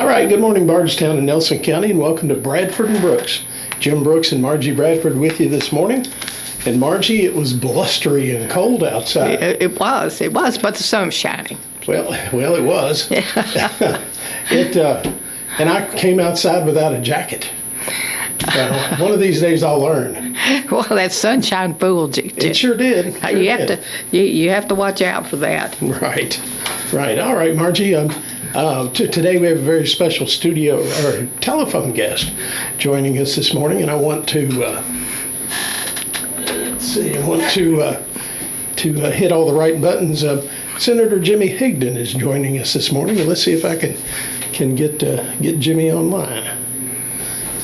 All right, good morning, Bardstown and Nelson County, and welcome to Bradford and Brooks. Jim Brooks and Margie Bradford with you this morning. And Margie, it was blustery and cold outside. It was, but the sun's shining. Well, it was. And I came outside without a jacket. One of these days I'll learn. Well, that sunshine fooled you. It sure did. You have to watch out for that. Right. All right, Margie. Today we have a very special studio or telephone guest joining us this morning, and I want to hit all the right buttons. Senator Jimmy Higdon is joining us this morning, and let's see if I can get Jimmy online.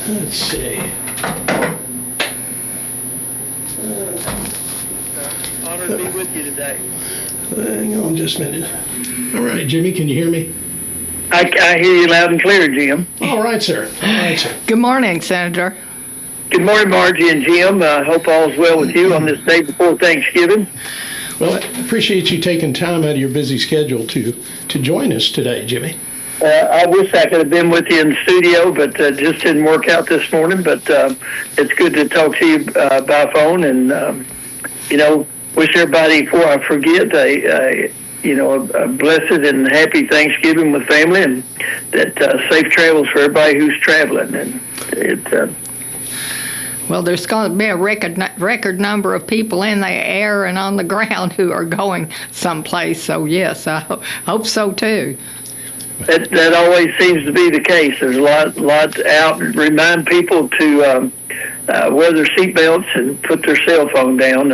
Let's see. Honored to be with you today. Hang on just a minute. All right, Jimmy, can you hear me? I hear you loud and clear, Jim. All right, sir. Good morning, Senator. Good morning, Margie and Jim. I hope all's well with you on this day before Thanksgiving. Well, I appreciate you taking time out of your busy schedule to join us today, Jimmy. I wish I could have been with you in the studio, but just didn't work out this morning. But it's good to talk to you by phone, and wish everybody, before I forget, a blessed and happy Thanksgiving with family, and that safe travels for everybody who's traveling. And well, there's going to be a record number of people in the air and on the ground who are going someplace. So yes, I hope so too. That always seems to be the case. There's a lot out. Remind people to wear their seatbelts and put their cell phone down.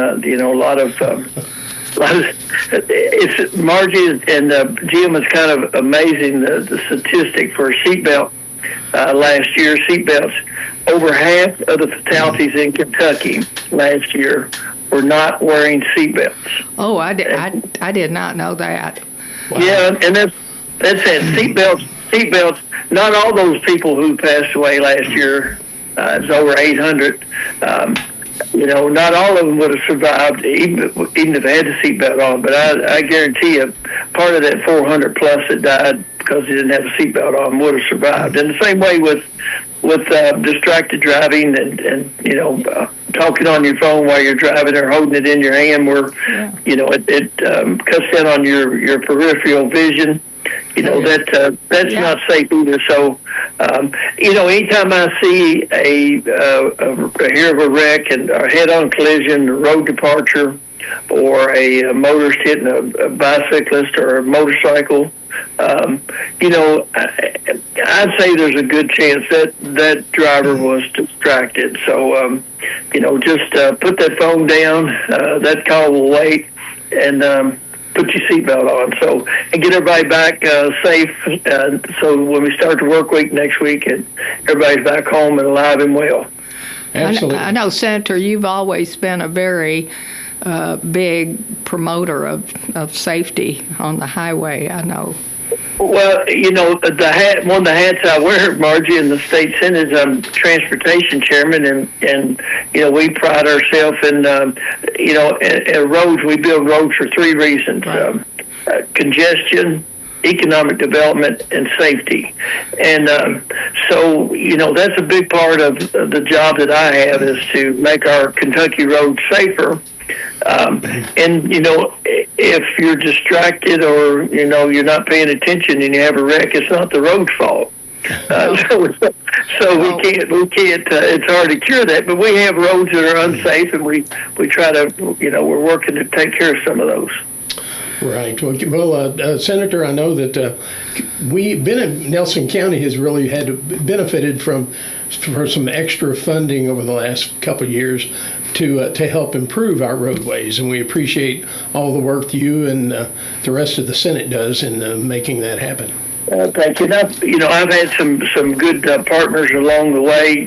It's Margie and Jim is kind of amazing the statistic for a seatbelt last year. Seatbelts, over half of the fatalities in Kentucky last year were not wearing seatbelts. Oh, I did not know that. Wow. Yeah, and that's it. Seatbelts. Not all those people who passed away last year. It's over 800. Not all of them would have survived, even if they had a seatbelt on. But I guarantee you, part of that 400 plus that died because they didn't have a seatbelt on would have survived. And the same way with distracted driving and talking on your phone while you're driving or holding it in your hand, where it cuts down on your peripheral vision. That's not safe either. So, anytime I see hear of a wreck and a head-on collision, a road departure, or a motorist hitting a bicyclist or a motorcycle, I'd say there's a good chance that driver was distracted. So, just put that phone down. That call will wait, and put your seatbelt on, and get everybody back safe. So when we start the work week next week, and everybody's back home and alive and well. Absolutely. I know, Senator, you've always been a very big promoter of safety on the highway. I know. Well, one of the hats I wear, Margie, in the state senate is I'm transportation chairman, and we pride ourselves in roads. We build roads for three reasons: right. Congestion, economic development, and safety. And so that's a big part of the job that I have, is to make our Kentucky roads safer. If you're distracted or you're not paying attention and you have a wreck, it's not the road's fault. So we can't. It's hard to cure that, but we have roads that are unsafe, and we try to. We're working to take care of some of those. Right. Well, Senator, I know that Nelson County has really benefited for some extra funding over the last couple of years to help improve our roadways, and we appreciate all the work you and the rest of the Senate does in making that happen. Thank you. I've had some good partners along the way.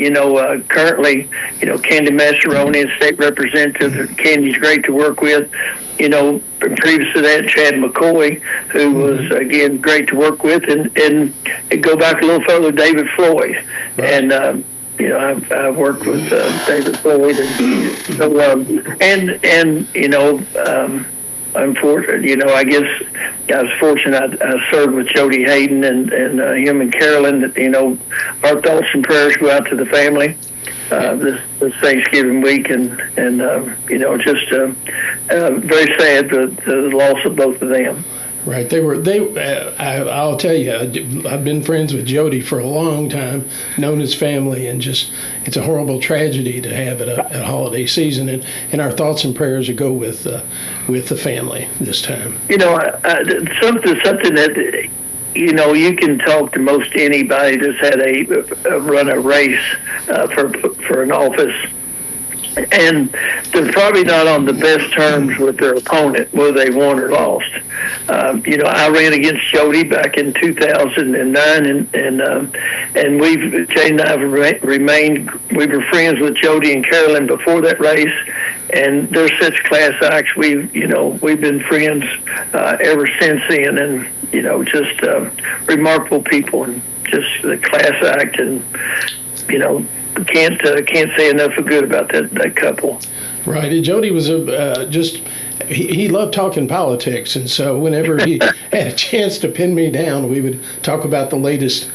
Currently, Candy Massaroni is state representative. Candy's great to work with. Previous to that, Chad McCoy, who was again great to work with, and go back a little further, David Floyd, right. And I've worked with David Floyd, and unfortunately, I guess I was fortunate. I served with Jody Higdon and him and Carolyn. That our thoughts and prayers go out to the family this Thanksgiving week, and just very sad the loss of both of them. Right. I'll tell you, I've been friends with Jody for a long time, known his family, and just, it's a horrible tragedy to have at a holiday season. And our thoughts and prayers go with the family this time. Something that, you can talk to most anybody that's had run a race for an office, and they're probably not on the best terms with their opponent, whether they won or lost. I ran against Jody back in 2009, and Jay and I have remained. We were friends with Jody and Carolyn before that race, and they're such class acts. We've been friends ever since then, and just remarkable people, and just the class act, and can't say enough of good about that couple. Right. And Jody was he loved talking politics, and so whenever he had a chance to pin me down, we would talk about the latest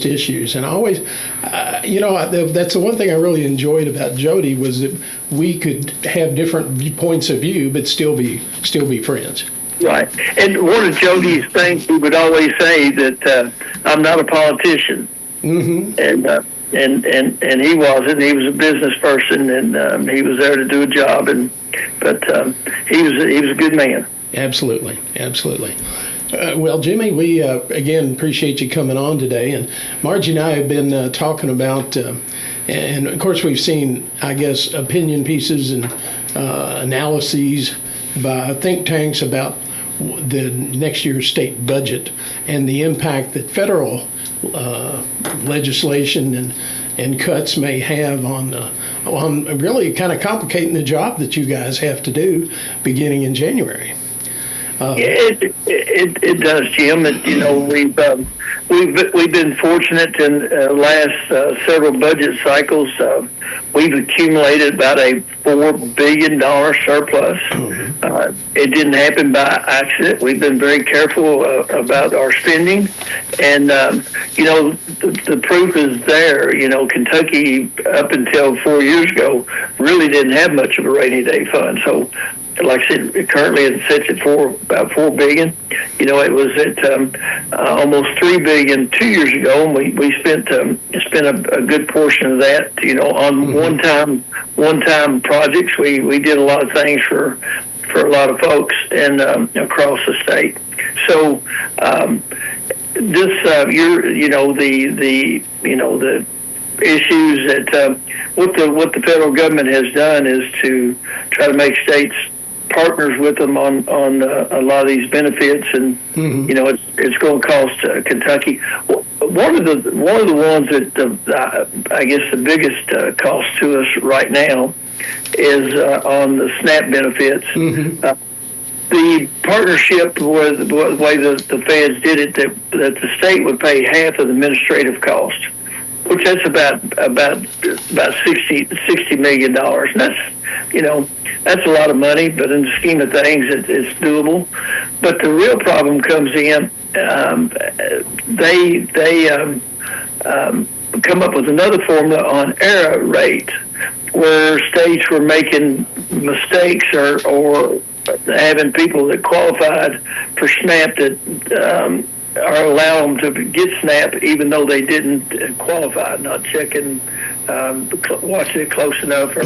issues. And I always, that's the one thing I really enjoyed about Jody, was that we could have different points of view, but still be friends. Right. And one of Jody's things, he would always say that I'm not a politician. Mm-hmm. And he wasn't. He was a business person, and he was there to do a job. But he was a good man. Absolutely. Well, Jimmy, we again appreciate you coming on today. And Margie and I have been talking about, and of course we've seen, I guess, opinion pieces and analyses by think tanks about the next year's state budget and the impact that federal legislation and cuts may have on really kind of complicating the job that you guys have to do beginning in January. It does, Jim. We've been fortunate in the last several budget cycles. We've accumulated about a $4 billion surplus. It didn't happen by accident. We've been very careful about our spending, and the proof is there. Kentucky, up until 4 years ago, really didn't have much of a rainy day fund. So, like I said, currently it sits at about $4 billion. It was at almost $3 billion 2 years ago, and we spent a good portion of that, on one-time projects. We did a lot of things for a lot of folks and across the state. So this year, the issues that what the federal government has done is to try to make states partners with them on a lot of these benefits, and it's going to cost Kentucky. One of the ones that I guess the biggest cost to us right now is on the SNAP benefits. The partnership was the way the feds did it, that the state would pay half of the administrative cost, which that's about $60 million. And that's a lot of money, but in the scheme of things, it's doable. But the real problem comes in. They come up with another formula on error rate, where states were making mistakes or having people that qualified for SNAP that or allow them to get SNAP even though they didn't qualify, not checking, watching it close enough, or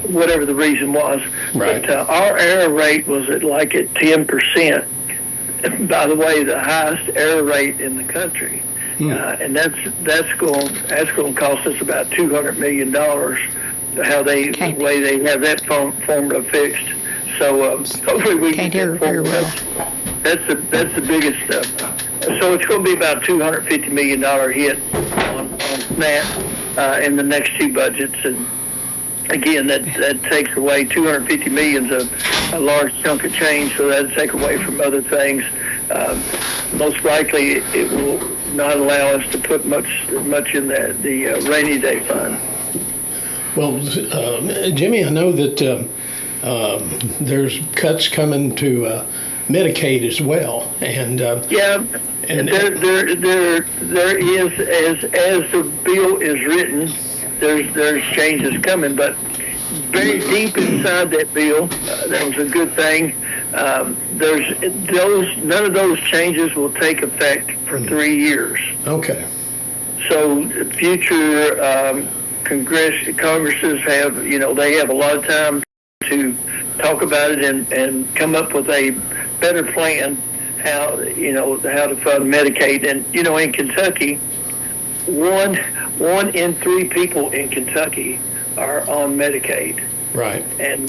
whatever the reason was. Right. But our error rate was at 10%. By the way, the highest error rate in the country, and that's going to cost us about $200 million. The way they have that formula fixed. So hopefully we can hear very well. That's the biggest stuff. So it's going to be about $250 million hit on SNAP in the next two budgets, and again that takes away $250 million's a large chunk of change. So that'll take away from other things. Most likely it will not allow us to put much in the rainy day fund. Well, Jimmy, I know that there's cuts coming to Medicaid as well. And Yeah, and there is, as the bill is written, there's changes coming, but very deep inside that bill, that was a good thing. None of those changes will take effect for 3 years. okay, So future Congresses have, they have a lot of time to talk about it and come up with a better plan how to fund Medicaid. And in Kentucky, one in 3 people in Kentucky are on Medicaid, right, and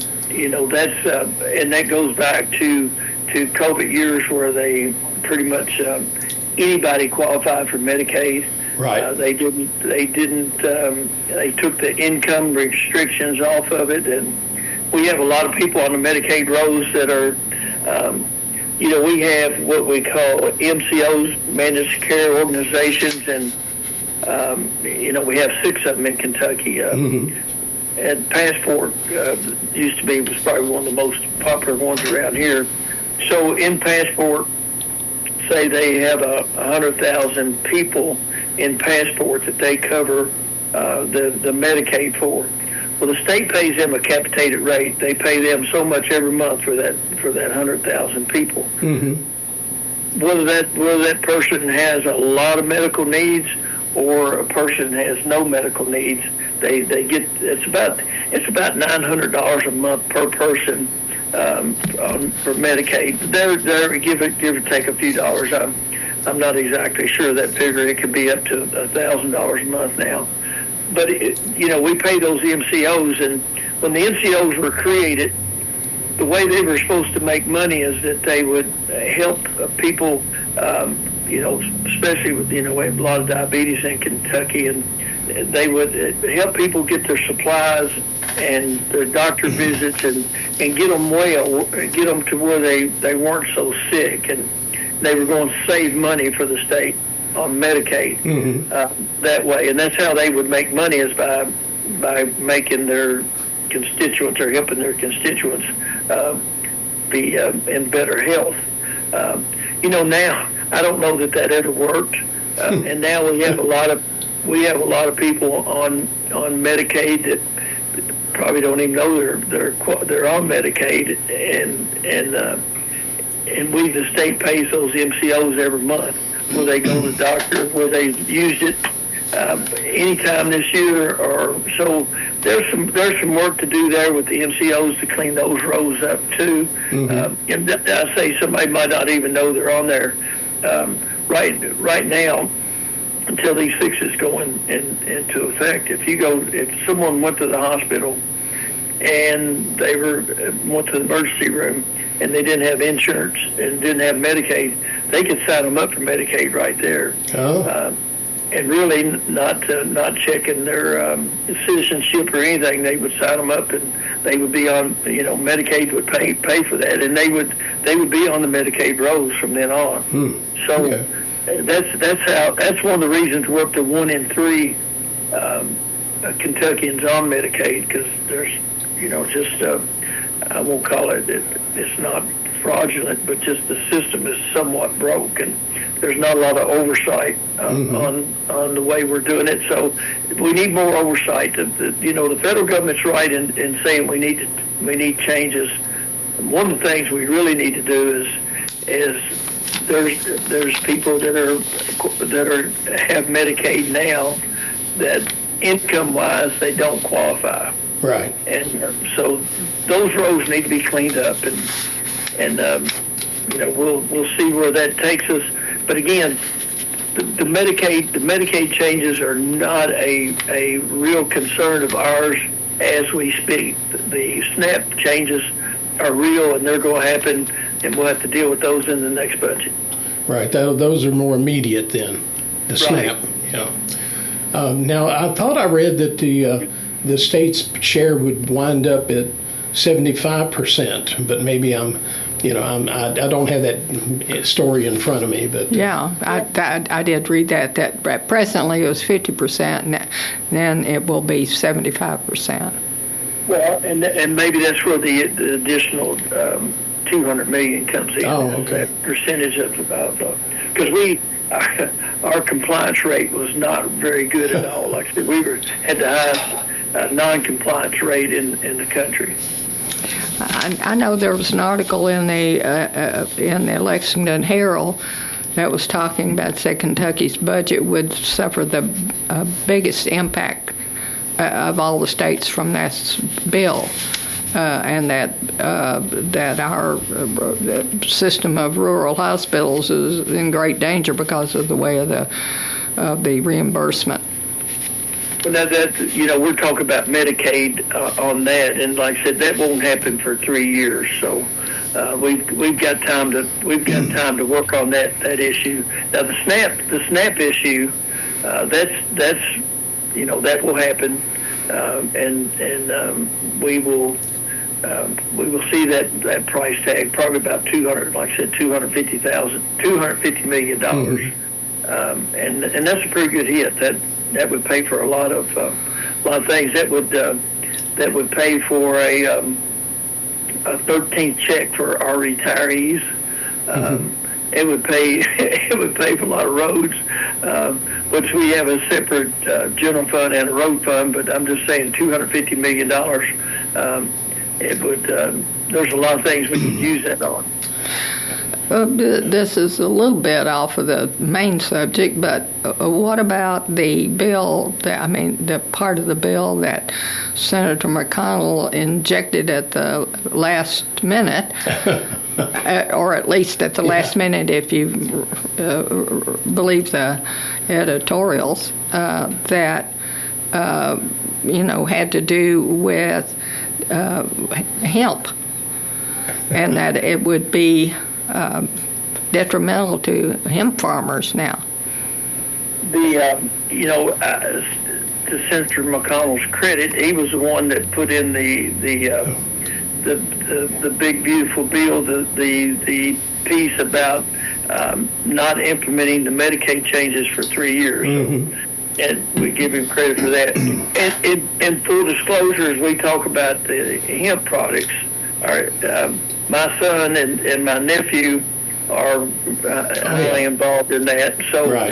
that's and that goes back to COVID years where they pretty much anybody qualified for Medicaid. right, They didn't. They took the income restrictions off of it, and we have a lot of people on the Medicaid rolls that are. We have what we call MCOs, managed care organizations, and we have 6 of them in Kentucky. And Passport used to be was probably one of the most popular ones around here. So in Passport, say they have 100,000 people in Passport that they cover the Medicaid for. Well, the state pays them a capitated rate. They pay them so much every month for that 100,000 people. Whether that person has a lot of medical needs or a person has no medical needs, they get it's about $900 a month per person for Medicaid. There give or take a few dollars. I'm not exactly sure of that figure. It could be up to $1,000 a month now. But we pay those MCOs, and when the MCOs were created, the way they were supposed to make money is that they would help people, especially with we have a lot of diabetes in Kentucky, and they would help people get their supplies and their doctor visits and get them well, get them to where they weren't so sick, and they were going to save money for the state on Medicaid that way, and that's how they would make money, is by making their constituents or helping their constituents be in better health. Now I don't know that ever worked, and now we have a lot of people on Medicaid that probably don't even know they're on Medicaid, and the state pays those MCOs every month, where they go to the doctor, where they've used it anytime this year, or so. There's some work to do there with the MCOs to clean those rows up too. And I say somebody might not even know they're on there right now until these fixes go into effect. If someone went to the hospital and they went to the emergency room and they didn't have insurance and didn't have Medicaid, they could sign them up for Medicaid right there. And really not checking their citizenship or anything. They would sign them up, and they would be on. Medicaid would pay for that, and they would be on the Medicaid rolls from then on. So that's one of the reasons we're up to 1 in 3 Kentuckians on Medicaid, because there's I won't call it. It's not fraudulent, but just the system is somewhat broke, and there's not a lot of oversight on the way we're doing it. So we need more oversight. The federal government's right in saying we need changes. And one of the things we really need to do is there's people that have Medicaid now that income-wise they don't qualify. right. And so those roads need to be cleaned up, and we'll see where that takes us. But again, the Medicaid changes are not a real concern of ours as we speak. The SNAP changes are real, and they're going to happen, and we'll have to deal with those in the next budget. Right. Those are more immediate than the SNAP. Yeah. Now, I thought I read that the state's share would wind up at 75%, but maybe I don't have that story in front of me, but Yeah, I did read that presently it was 50%, and then it will be 75%. Well, and maybe that's where the additional 200 million comes in. Oh, okay. That percentage of because our compliance rate was not very good at all. Like I said, we had the highest non-compliance rate in the country. I know there was an article in the Lexington Herald that was talking about, say, Kentucky's budget would suffer the biggest impact of all the states from this bill, and that our system of rural hospitals is in great danger because of the way of the reimbursement. Well, now that we're talking about Medicaid on that, and like I said, that won't happen for 3 years. So we've got time to work on that issue. Now the SNAP issue, that's that will happen, and we will see that price tag probably about 200, like I said, $250 million, and that's a pretty good hit. That would pay for a lot of things. That would pay for a 13th check for our retirees. It would pay for a lot of roads, which we have a separate general fund and a road fund. But I'm just saying, $250 million. It would. There's a lot of things we could use that on. This is a little bit off of the main subject, but what about the bill, the part of the bill that Senator McConnell injected at the last minute, or at least at the last minute if you believe the editorials, that had to do with hemp, and that it would be detrimental to hemp farmers now. To Senator McConnell's credit, he was the one that put in the big beautiful bill, the piece about not implementing the Medicaid changes for 3 years. And we give him credit for that. And full disclosure, as we talk about the hemp products, my son and my nephew are highly involved in that. So, I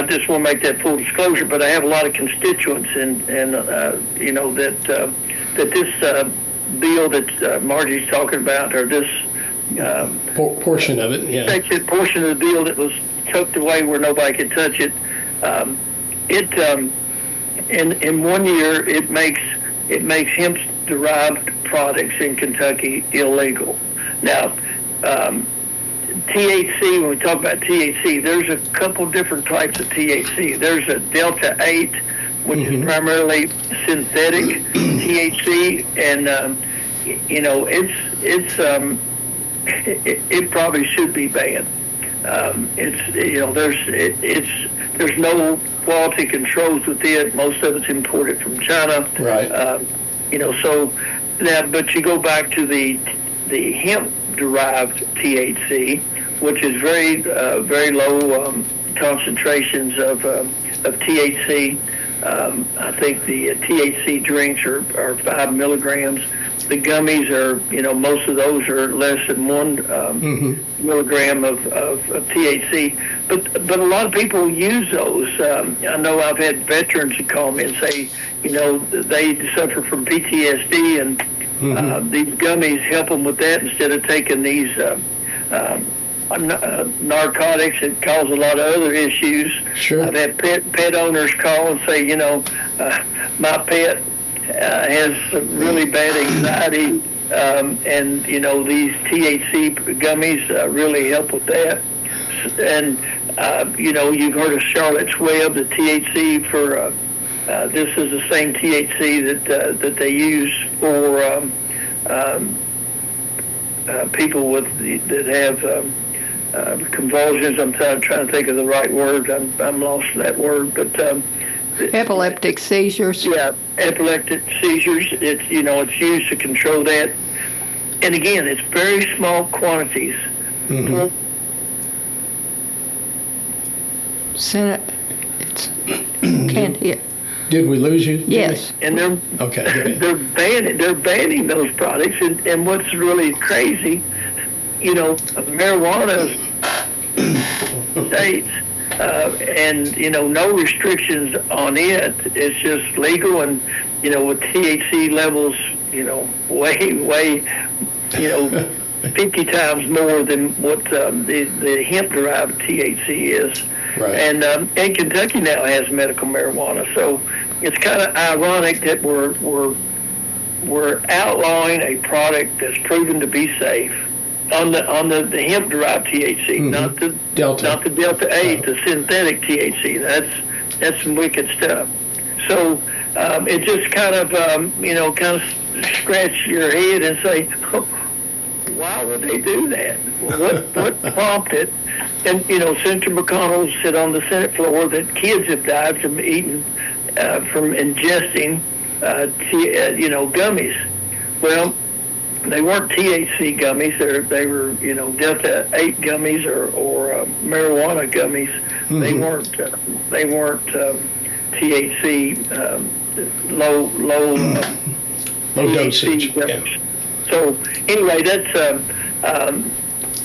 just want to make that full disclosure. But I have a lot of constituents, and that this bill that Margie's talking about, or this portion of it, section portion of the bill that was tucked away where nobody could touch it. In 1 year, it makes hemp-derived products in Kentucky illegal. Now, THC, when we talk about THC, there's a couple different types of THC. There's a Delta 8, which is primarily synthetic THC, and it probably should be banned. There's no quality controls with it. Most of it's imported from China. Right. So now, but you go back to the hemp-derived THC, which is very low concentrations of THC. I think the THC drinks are 5 milligrams. The gummies are, most of those are less than 1 milligram of THC. But a lot of people use those. I know I've had veterans who call me and say, they suffer from PTSD, and these gummies help them with that instead of taking these narcotics that cause a lot of other issues. Sure. I've had pet owners call and say, my pet has some really bad anxiety, and these THC gummies really help with that. And you've heard of Charlotte's Web, the THC for this is the same THC that they use for people that have convulsions. I'm trying to think of the right word. I'm lost to that word, but epileptic seizures. Yeah, epileptic seizures. It's used to control that. And again, it's very small quantities. Senate, can't hear. Did we lose you, Jimmy? Yes. and they're Okay, go ahead. they're banning those products. And what's really crazy, marijuana states, and no restrictions on it. It's just legal, and with THC levels, way 50 times more than what the hemp-derived THC is. Right. And Kentucky now has medical marijuana, so it's kind of ironic that we're outlawing a product that's proven to be safe on the hemp-derived THC, not the Delta 8, the synthetic THC. That's some wicked stuff. So it just kind of scratch your head and say, why would they do that? What prompted? And Senator McConnell said on the Senate floor that kids have died from ingesting gummies. Well, they weren't THC gummies. They were Delta 8 gummies or marijuana gummies. Mm-hmm. They weren't THC low dosage. Yeah. So anyway, that's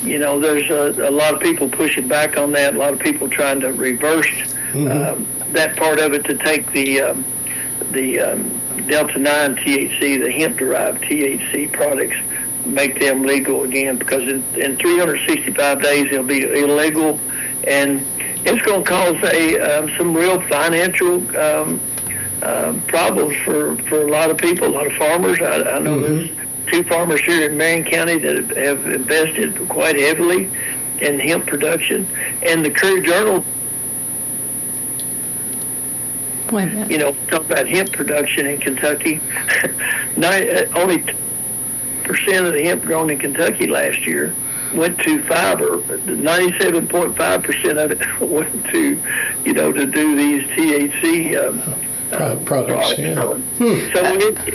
there's a lot of people pushing back on that. A lot of people trying to reverse that part of it to take the Delta 9 THC, the hemp-derived THC products, make them legal again, because in 365 days they'll be illegal, and it's going to cause some real financial problems for a lot of people, a lot of farmers. I know there's 2 farmers here in Marion County that have invested quite heavily in hemp production, and the Courier-Journal, talk about hemp production in Kentucky. Only 10% of the hemp grown in Kentucky last year went to fiber. 97.5% of it went to, to do these THC products. Yeah. So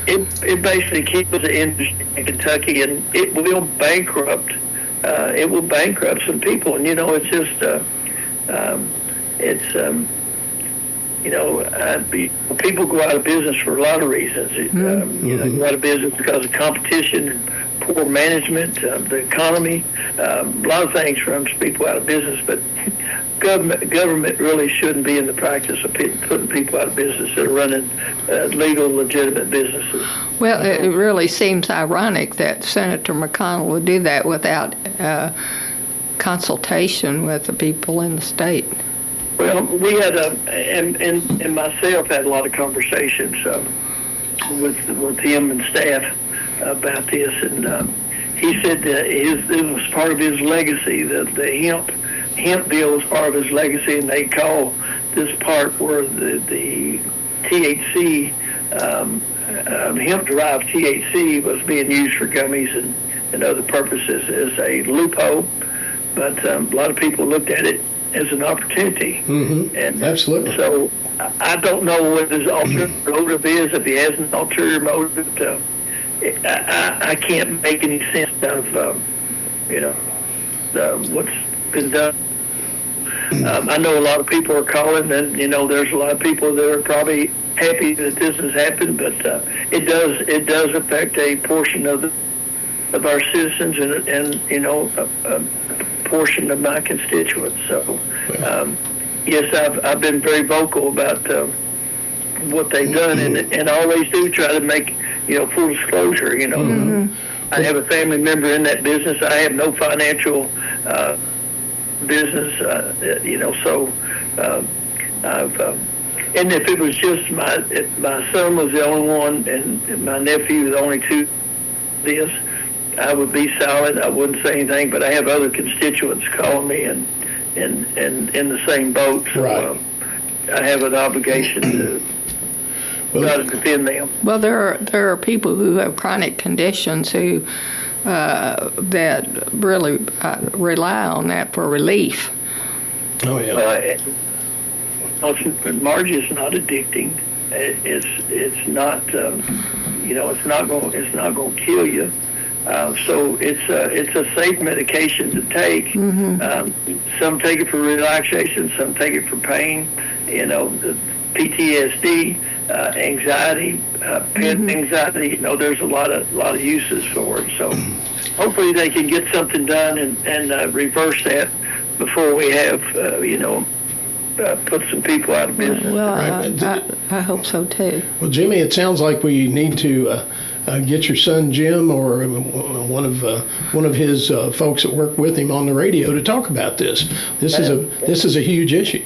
it basically keeps the industry in Kentucky, and it will bankrupt. It will bankrupt some people, and it's just people go out of business for a lot of reasons. Go out of business because of competition, and poor management, the economy, a lot of things runs people out of business. But government really shouldn't be in the practice of putting people out of business that are running legal, legitimate businesses. Well, it really seems ironic that Senator McConnell would do that without consultation with the people in the state. Well, we had and myself had a lot of conversations with him and staff about this, and he said that it was part of his legacy. That the hemp bill was part of his legacy, and they call this part where the THC, hemp-derived THC, was being used for gummies and other purposes as a loophole. But a lot of people looked at it as an opportunity. And absolutely. So I don't know what his ulterior motive is, if he has an ulterior motive. I can't make any sense of what's been done. I know a lot of people are calling, and there's a lot of people that are probably happy that this has happened, but it does affect a portion of our citizens and a portion of my constituents. So yes, I've been very vocal about what they've done, and I always do try to make full disclosure. I have a family member in that business. I have no financial business, so I've and if it was just if my son was the only one and my nephew the only two, I would be silent. I wouldn't say anything. But I have other constituents calling me and in the same boat. So right. I have an obligation to try to defend them. Well, there are people who have chronic conditions who that really rely on that for relief. Oh yeah. Margie is not addicting. It's not it's not going to kill you. So it's a safe medication to take. Some take it for relaxation, some take it for pain. PTSD, anxiety, pet anxiety. There's a lot of uses for it. So hopefully they can get something done and reverse that before we have put some people out of business. Well, Right. I hope so too. Well, Jimmy, it sounds like we need to get your son Jim or one of his folks that work with him on the radio to talk about this. This is a huge issue.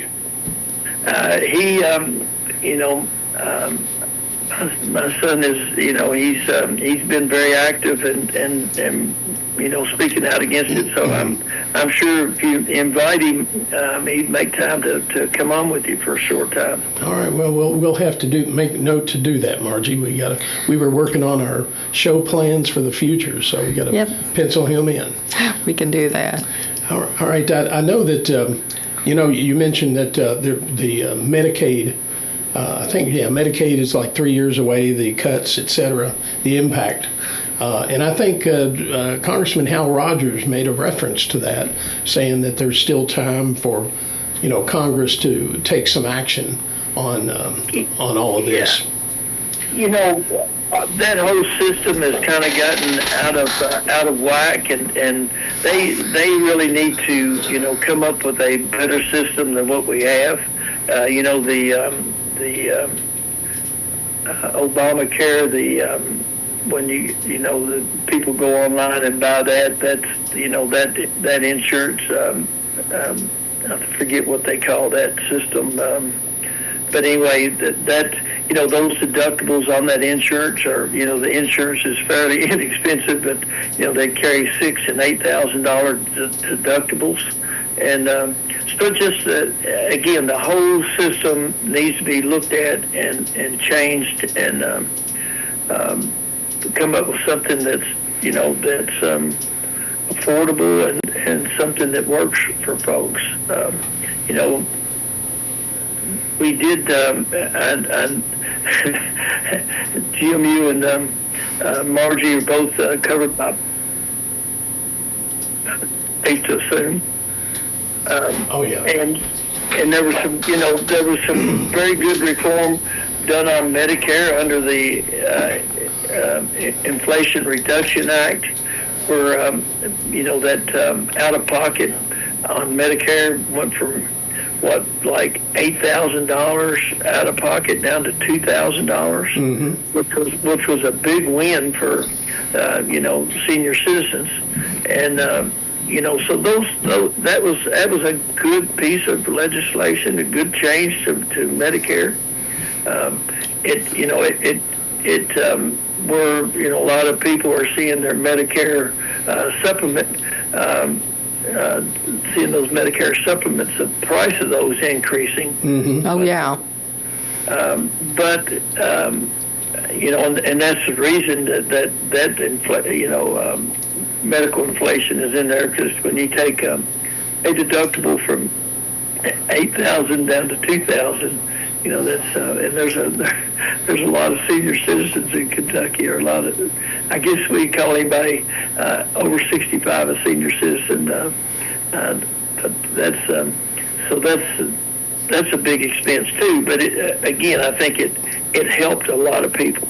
My son is, he's been very active and speaking out against it. So I'm sure if you invite him, he'd make time to come on with you for a short time. All right. Well, we'll have to make note to do that, Margie. We were working on our show plans for the future, so we got to pencil him in. We can do that. All right. I know that you mentioned that the Medicaid. I think Medicaid is like 3 years away. The cuts, et cetera, the impact. And I think Congressman Hal Rogers made a reference to that, saying that there's still time for, Congress to take some action on all of this. That whole system has kind of gotten out of whack, and they really need to come up with a better system than what we have. The Obamacare, when the people go online and buy that's that insurance. I forget what they call that system. But anyway, that those deductibles on that insurance are, the insurance is fairly inexpensive, but they carry $6,000 and $8,000 deductibles, and so just again, the whole system needs to be looked at and changed and come up with something that's affordable and something that works for folks. We did, Jim, you and Margie are both covered by hate to assume. And there was some very good reform done on Medicare under the Inflation Reduction Act, where that out of pocket on Medicare went from like $8,000 out of pocket down to $2,000, which was a big win for senior citizens, and so that was a good piece of legislation, a good change to Medicare. Where a lot of people are seeing their Medicare supplement. Seeing those Medicare supplements, the price of those increasing. Oh yeah. But and that's the reason that medical inflation is in there, because when you take a deductible from $8,000 down to $2,000, that's and there's a lot of senior citizens in Kentucky, or a lot of, I guess we call anybody over 65 a senior citizen. But that's a big expense too. But again, I think it helped a lot of people.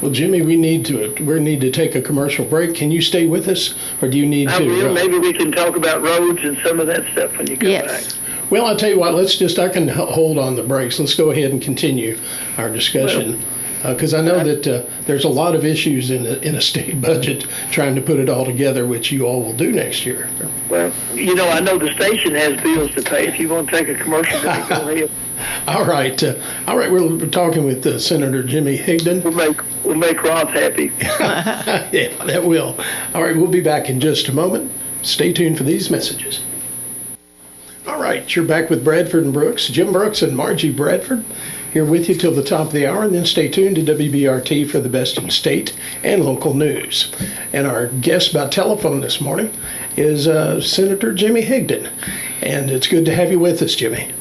Well, Jimmy, we need to take a commercial break. Can you stay with us, or do you need to? I will. Maybe we can talk about roads and some of that stuff when you come back. Well, I'll tell you what, I can hold on the brakes. Let's go ahead and continue our discussion, because I know that there's a lot of issues in a state budget trying to put it all together, which you all will do next year. Well, I know the station has bills to pay. If you want to take a commercial break, go ahead. All right. We're talking with Senator Jimmy Higdon. We'll make Roth happy. Yeah, that will. All right, we'll be back in just a moment. Stay tuned for these messages. All right, you're back with Bradford and Brooks. Jim Brooks and Margie Bradford here with you till the top of the hour, and then stay tuned to WBRT for the best in state and local news. And our guest by telephone this morning is Senator Jimmy Higdon, and it's good to have you with us, Jimmy.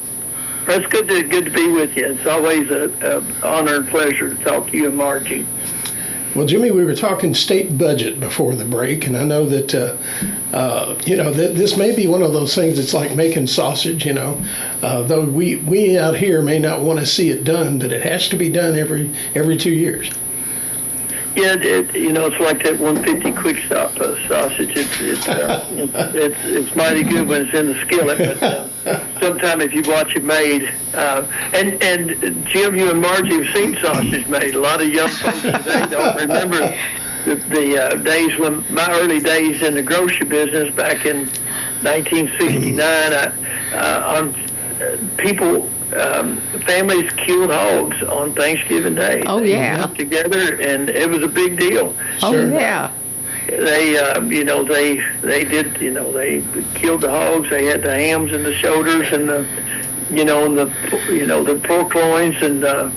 It's good to be with you. It's always an honor and pleasure to talk to you and Margie. Well, Jimmy, we were talking state budget before the break, and I know that this may be one of those things that's like making sausage. Though we out here may not want to see it done, but it has to be done every 2 years. Yeah, it's like that 150 quick stop sausage. It's mighty good when it's in the skillet, but sometimes if you watch it made, and Jim, you and Margie have seen sausage made. A lot of young folks today don't remember the days when my early days in the grocery business back in 1969. On people. Families killed hogs on Thanksgiving Day. Oh, They yeah. got together, and it was a big deal. Oh, yeah. They, they did, they killed the hogs. They had the hams and the shoulders and the pork loins and the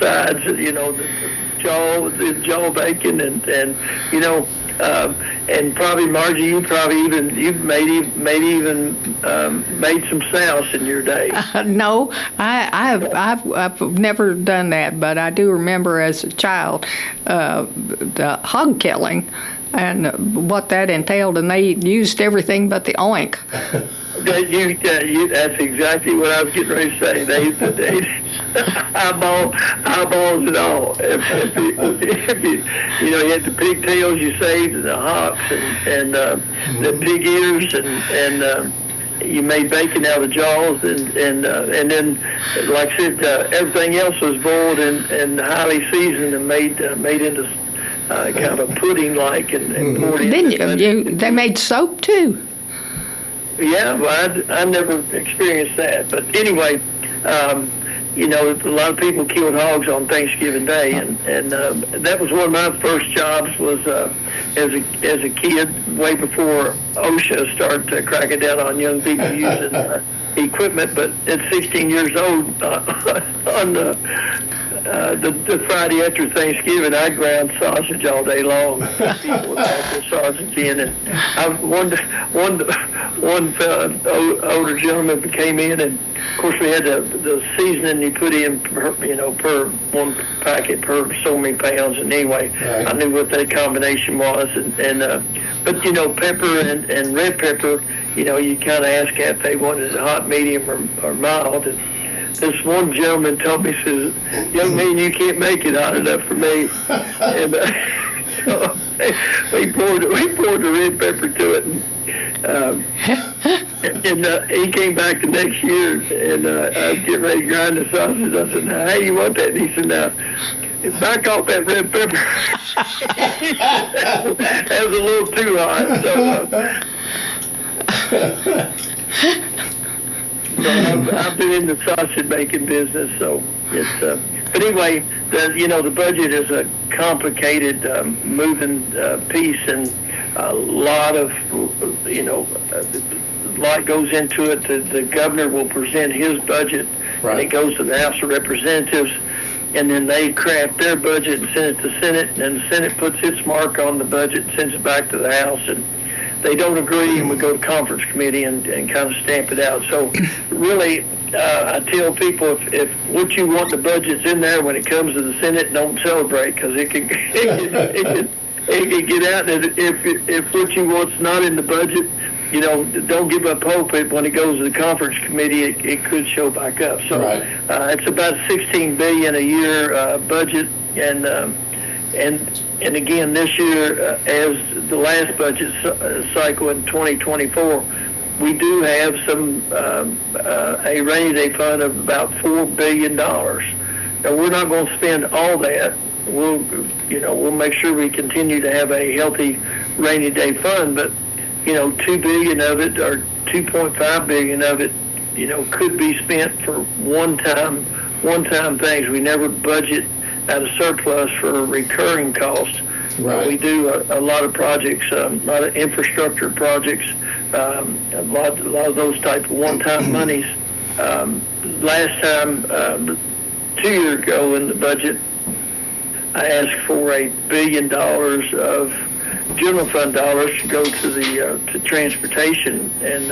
sides, the jaw bacon and probably Margie, you made some souse in your day. No, I've never done that, but I do remember as a child the hog killing and what that entailed, and they used everything but the oink. That's exactly what I was getting ready to say. They eyeballs and all. If you had the pigtails you saved, and the hocks, and the pig ears, and you made bacon out of the jaws, and then, like I said, everything else was boiled and highly seasoned and made into kind of a pudding-like and poured in. They made soap too. Yeah, well, I never experienced that. But anyway, a lot of people killed hogs on Thanksgiving Day, and that was one of my first jobs was as a kid, way before OSHA started cracking down on young people using equipment. But at 16 years old, on the Friday after Thanksgiving, I ground sausage all day long. People would add the sausage in, and one older gentleman came in, and of course we had the seasoning you put in per one packet per so many pounds. And anyway, right. I knew what that combination was, but pepper and red pepper, you kind of ask if they wanted it hot, medium, or mild. And this one gentleman told me, says, "Young man, you can't make it hot enough for me." And so we poured the red pepper to it, and he came back the next year, and I was getting ready to grind the sausage. I said, "Now, how you want that?" And he said, "Now, back off that red pepper." That was a little too hot. So I've been in the sausage making business, so it's. But anyway, the budget is a complicated moving piece, and a lot of lot goes into it. The governor will present his budget, right. And it goes to the House of Representatives, and then they craft their budget and send it to Senate, and then the Senate puts its mark on the budget and sends it back to the House, and they don't agree, and we go to conference committee and kind of stamp it out. So really, I tell people, if what you want the budget's in there, when it comes to the Senate, don't celebrate, because it can get out. And if what you want's not in the budget, don't give up hope. When it goes to the conference committee, it could show back up. So right. It's about $16 billion a year budget, and again, this year, as the last budget cycle in 2024, we do have a rainy day fund of about $4 billion. Now, we're not going to spend all that. We'll make sure we continue to have a healthy rainy day fund, but $2 billion of it, or $2.5 billion of it, could be spent for one-time things. We never budget out of surplus for recurring costs. Right. We do a lot of projects, a lot of infrastructure projects, a lot of those type of one-time monies. Last time, 2 years ago in the budget, I asked for $1 billion of general fund dollars to go to the to transportation, and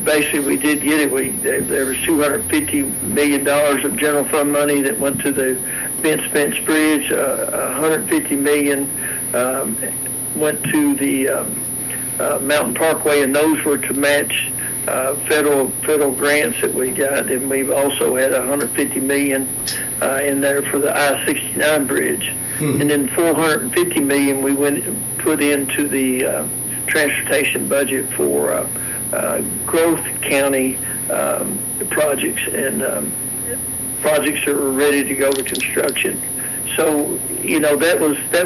basically we did get it. There was $250 million of general fund money that went to the Vince Spence Bridge. $150 million went to the Mountain Parkway, and those were to match federal grants that we got. And we've also had $150 million in there for the I-69 bridge. And then $450 million we put into the transportation budget for growth county projects and projects that were ready to go to construction. So, that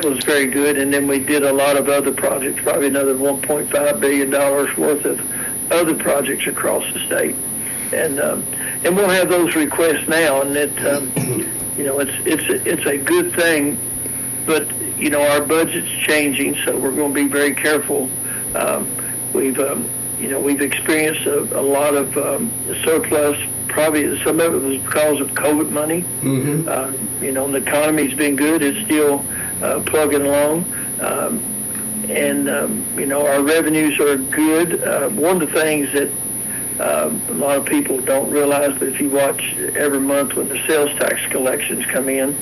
was very good. And then we did a lot of other projects, probably another $1.5 billion worth of other projects across the state. And we'll have those requests now, and it's a good thing. But our budget's changing, so we're going to be very careful. We've experienced a lot of surplus. Probably some of it was because of COVID money. The economy's been good. It's still plugging along. Our revenues are good. One of the things that a lot of people don't realize, but if you watch every month when the sales tax collections come in,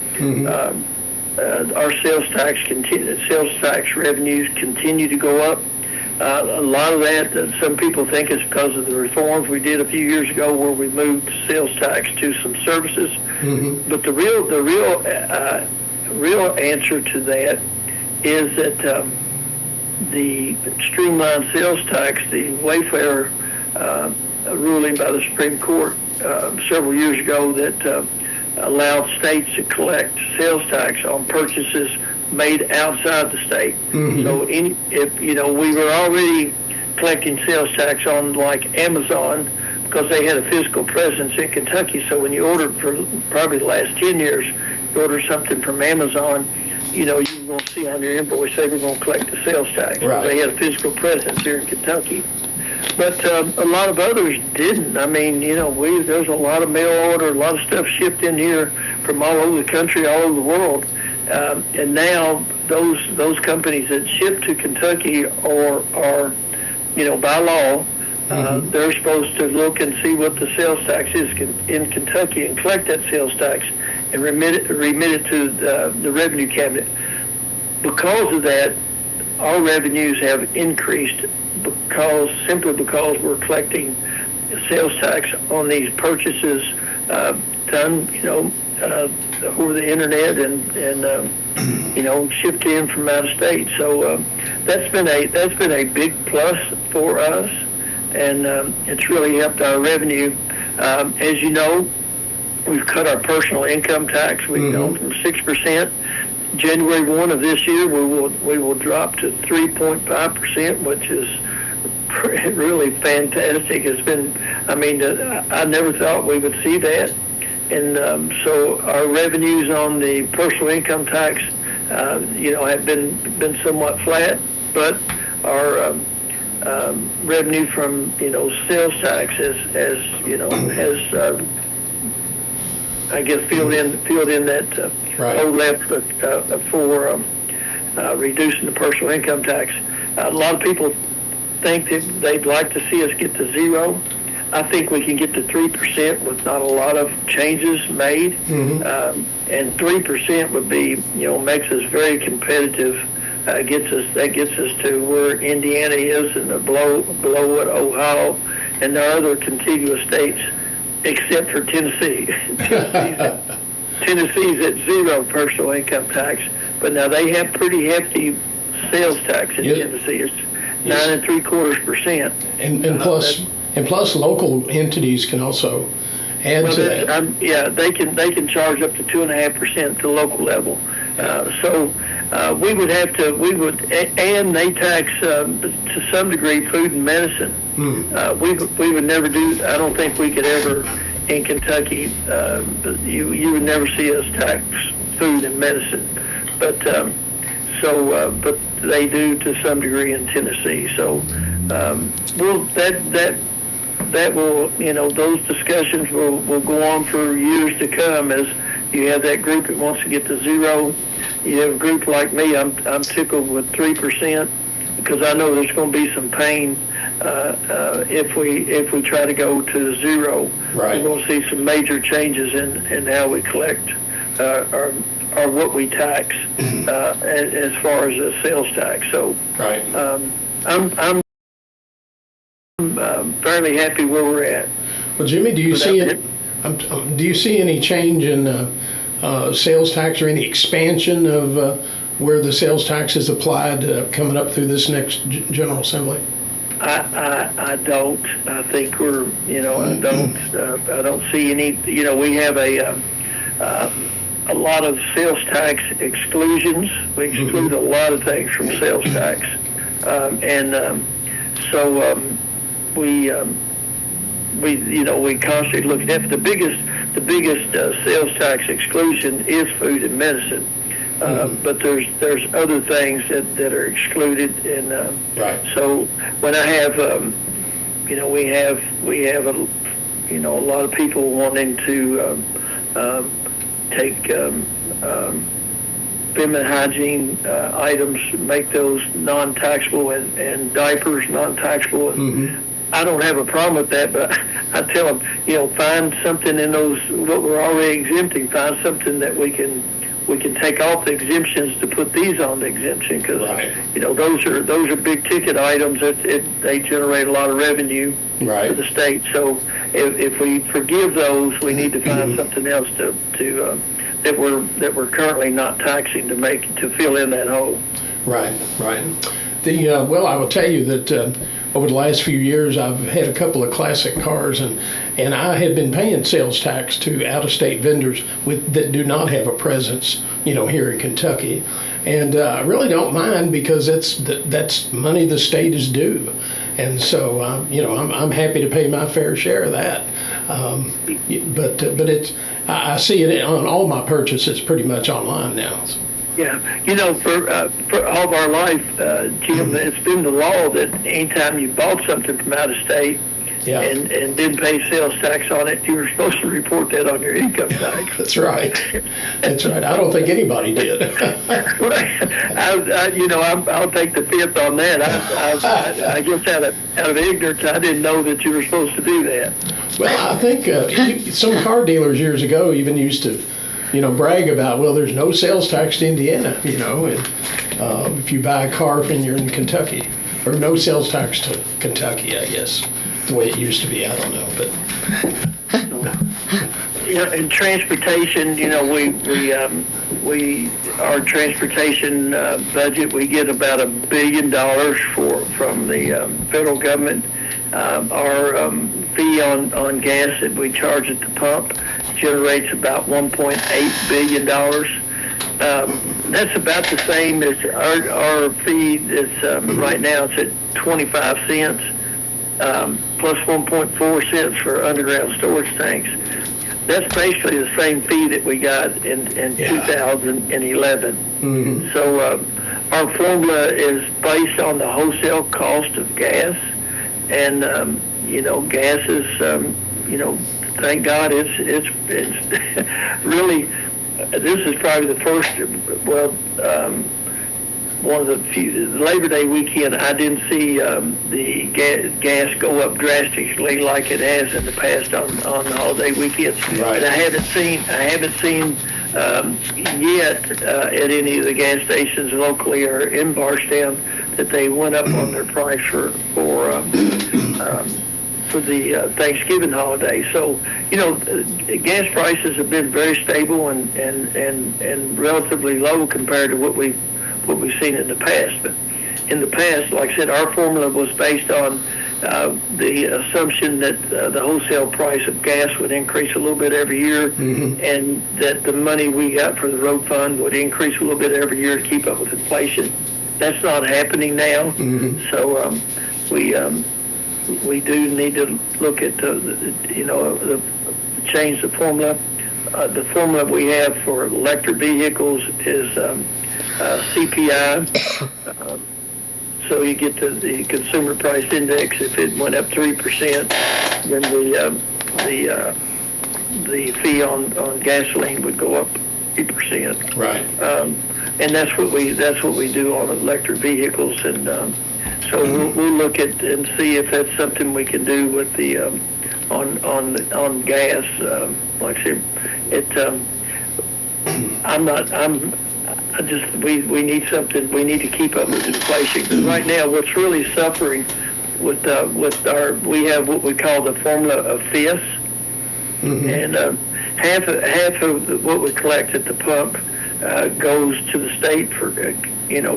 our sales tax revenues continue to go up. A lot of that, some people think is because of the reforms we did a few years ago, where we moved sales tax to some services. But the real answer to that is that the streamlined sales tax, the Wayfair ruling by the Supreme Court several years ago that allowed states to collect sales tax on purchases made outside the state. So if we were already collecting sales tax on like Amazon because they had a physical presence in Kentucky. So when you ordered for probably the last 10 years, you order something from Amazon, you're going to see on your invoice they were going to collect the sales tax. Right. They had a physical presence here in Kentucky. But a lot of others didn't. I mean, there's a lot of mail order, a lot of stuff shipped in here from all over the country, all over the world. And now those companies that ship to Kentucky are by law, they're supposed to look and see what the sales tax is in Kentucky and collect that sales tax and remit it to the revenue cabinet. Because of that, our revenues have increased simply because we're collecting sales tax on these purchases done, over the internet and shipped in from out of state. So that's been a big plus for us, and it's really helped our revenue. As you know, we've cut our personal income tax. We've gone from 6%. January 1 of this year, we will drop to 3.5%, which is really fantastic. It's been, I never thought we would see that. And so our revenues on the personal income tax, have been somewhat flat, but our revenue from sales tax has I guess filled in that hole left for reducing the personal income tax. A lot of people think that they'd like to see us get to zero. I think we can get to 3% with not a lot of changes made, and 3% would be, makes us very competitive. Gets us to where Indiana is, and below what Ohio and our other contiguous states, except for Tennessee. Tennessee's at zero personal income tax, but now they have pretty hefty sales tax in Tennessee. It's 9.75%. And plus, local entities can also add to that. They can charge up to 2.5% at the local level. And they tax to some degree food and medicine. We would never do. I don't think we could ever in Kentucky. You would never see us tax food and medicine, but they do to some degree in Tennessee. So that will, those discussions will go on for years to come as you have that group that wants to get to zero. You have a group like me, I'm tickled with 3% because I know there's going to be some pain if we try to go to zero, Right. we're going to see some major changes in how we collect or what we tax as far as the sales tax. So Right. I'm fairly happy where we're at. Well, Jimmy, do you see it? Do you see any change in sales tax or any expansion of where the sales tax is applied coming up through this next General Assembly? I don't. I think we're, I don't see any, we have a lot of sales tax exclusions. We exclude a lot of things from sales tax. We constantly look at that. The biggest sales tax exclusion is food and medicine. But there's other things that are excluded, and Right. so when I have we have a lot of people wanting to take feminine hygiene items, make those non-taxable, and diapers non-taxable. I don't have a problem with that, but I tell them, find something in those what we're already exempting. Find something that we can take off the exemptions to put these on the exemption, because Right. those are big ticket items that they generate a lot of revenue Right. for the state. So if we forgive those, we need to find something else to that we're currently not taxing to fill in that hole. Right. Right. Well, I will tell you that over the last few years, I've had a couple of classic cars, and I have been paying sales tax to out-of-state vendors that do not have a presence, here in Kentucky, and I really don't mind, because that's money the state is due, and so I'm happy to pay my fair share of that. But I see it on all my purchases pretty much online now. Yeah, for all of our life, Jim, it's been the law that anytime you bought something from out of state Yeah. and didn't pay sales tax on it, you were supposed to report that on your income tax. That's right. That's right. I don't think anybody did. I'll take the fifth on that. I guess out of ignorance, I didn't know that you were supposed to do that. Well, I think some car dealers years ago even used to, brag about, well, there's no sales tax to Indiana, and if you buy a car and you're in Kentucky, or no sales tax to Kentucky, I guess, the way it used to be. I don't know, but. In transportation, our transportation budget, we get about $1 billion from the federal government. Our fee on gas that we charge at the pump generates about $1.8 billion. That's about the same as our fee that's right now. It's at 25 cents plus 1.4 cents for underground storage tanks. That's basically the same fee that we got in 2011. Mm-hmm. So our formula is based on the wholesale cost of gas, and gas is thank God it's really, this is probably the first, one of the few, Labor Day weekend, I didn't see the gas go up drastically like it has in the past on the holiday weekends. Right. And I haven't seen yet at any of the gas stations locally or in Barstown that they went up on their price for the Thanksgiving holiday. So, gas prices have been very stable and relatively low compared to what we've seen in the past. But in the past, like I said, our formula was based on the assumption that the wholesale price of gas would increase a little bit every year, Mm-hmm. and that the money we got for the road fund would increase a little bit every year to keep up with inflation. That's not happening now. Mm-hmm. So we do need to look at change the formula. The formula we have for electric vehicles is CPI. So you get the consumer price index. If it went up 3%, then the fee on gasoline would go up 3%. Right. And that's what we do on electric vehicles, and So we'll look at and see if that's something we can do with the on gas. Like I said, we need something. We need to keep up with inflation. 'Cause right now, what's really suffering we have what we call the formula of FIS, and half of what we collect at the pump goes to the state for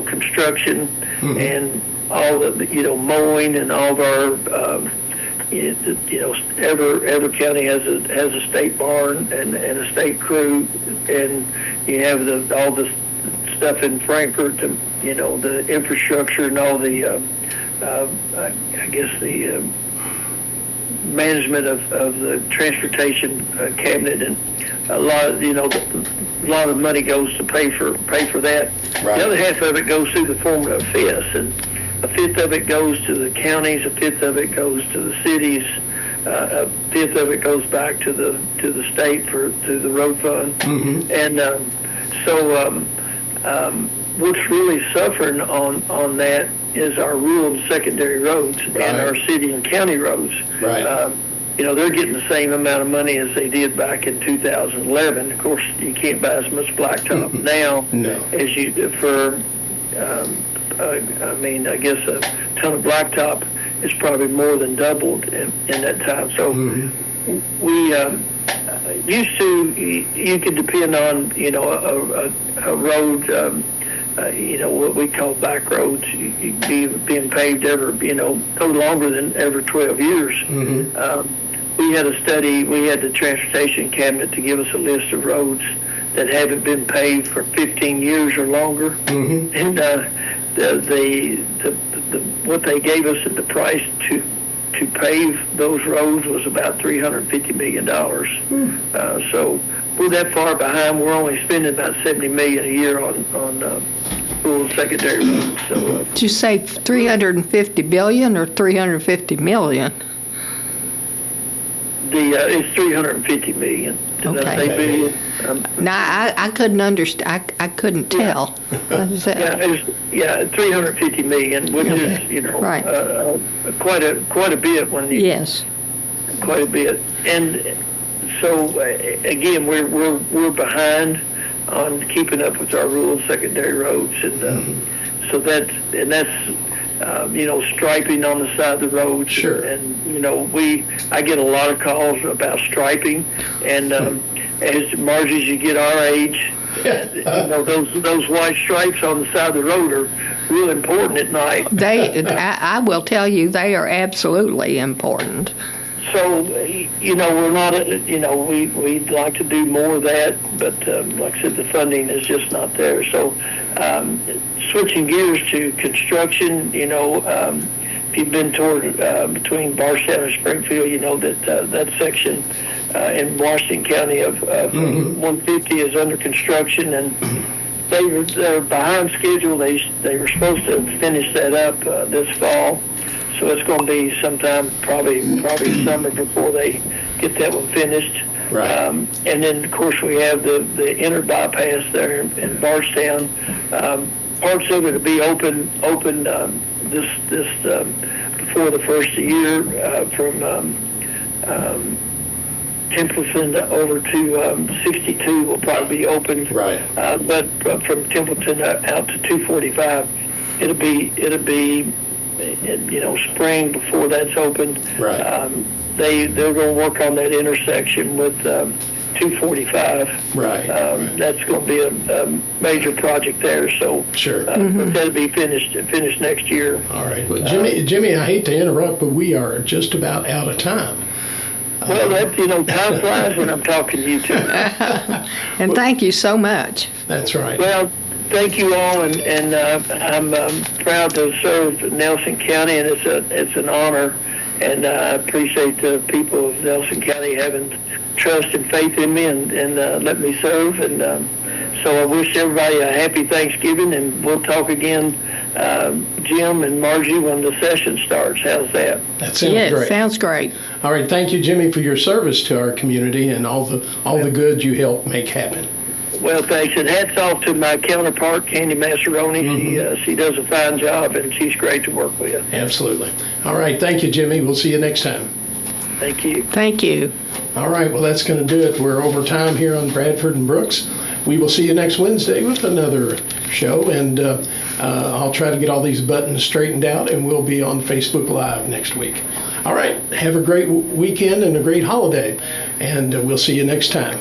construction and all the mowing and all of our every county has a state barn and a state crew, and you have all the stuff in Frankfurt, the infrastructure and all the I guess the management of the transportation cabinet, and a lot of money goes to pay for that. Right. The other half of it goes through the formula of FIS, and a fifth of it goes to the counties, a fifth of it goes to the cities, a fifth of it goes back to the state through the road fund, and so what's really suffering on that is our rural and secondary roads and our city and county roads. Right. They're getting the same amount of money as they did back in 2011. Of course, you can't buy as much blacktop now as you for. I guess a ton of blacktop is probably more than doubled in that time. So we used to, you could depend on, a road, what we call back roads, being paved no longer than every 12 years. We had a study, we had the transportation cabinet to give us a list of roads that haven't been paved for 15 years or longer. And what they gave us at the price to pave those roads was about $350 million. So we're that far behind. We're only spending about $70 million a year on rural and secondary roads. So, did you say $350 billion or $350 million? It's $350 million. Did I say billion? No, I couldn't understand. I couldn't tell. Yeah, 350 million, which is right. Quite a bit when you quite a bit. And so again, we're behind on keeping up with our rural and secondary roads, and so that's striping on the side of the roads. Sure. And I get a lot of calls about striping, and as Margie, as you get our age, those white stripes on the side of the road are real important at night. I will tell you, they are absolutely important. So, we're not, we'd like to do more of that, but like I said, the funding is just not there. So, switching gears to construction, if you've been toward between Barstown and Springfield, you know that section in Washington County of 150 is under construction, and they're behind schedule. They were supposed to finish that up this fall. So it's going to be sometime, probably summer before they get that one finished. Right. And then, of course, we have the inner bypass there in Bardstown. Parts of it will be open this before the first of the year from Templeton over to 62 will probably be open. Right. But from Templeton out to 245, it'll be spring before that's open. Right. They're going to work on that intersection with 245. Right. That's going to be a major project there. So sure. But that'll be finished next year. All right. Well, Jimmy, I hate to interrupt, but we are just about out of time. Well, that's, time flies when I'm talking to you two. And thank you so much. That's right. Well, thank you all, and I'm proud to serve Nelson County, and it's an honor, and I appreciate the people of Nelson County having trust and faith in me and let me serve, and so I wish everybody a happy Thanksgiving, and we'll talk again, Jim and Margie, when the session starts. How's that? That sounds great. Yes, sounds great. All right, thank you, Jimmy, for your service to our community and all the good you help make happen. Well, thanks, and hats off to my counterpart, Candy Massaroni. She does a fine job, and she's great to work with. Absolutely. All right. Thank you, Jimmy. We'll see you next time. Thank you. Thank you. All right. Well, that's going to do it. We're over time here on Bradford and Brooks. We will see you next Wednesday with another show, and I'll try to get all these buttons straightened out, and we'll be on Facebook Live next week. All right. Have a great weekend and a great holiday, and we'll see you next time.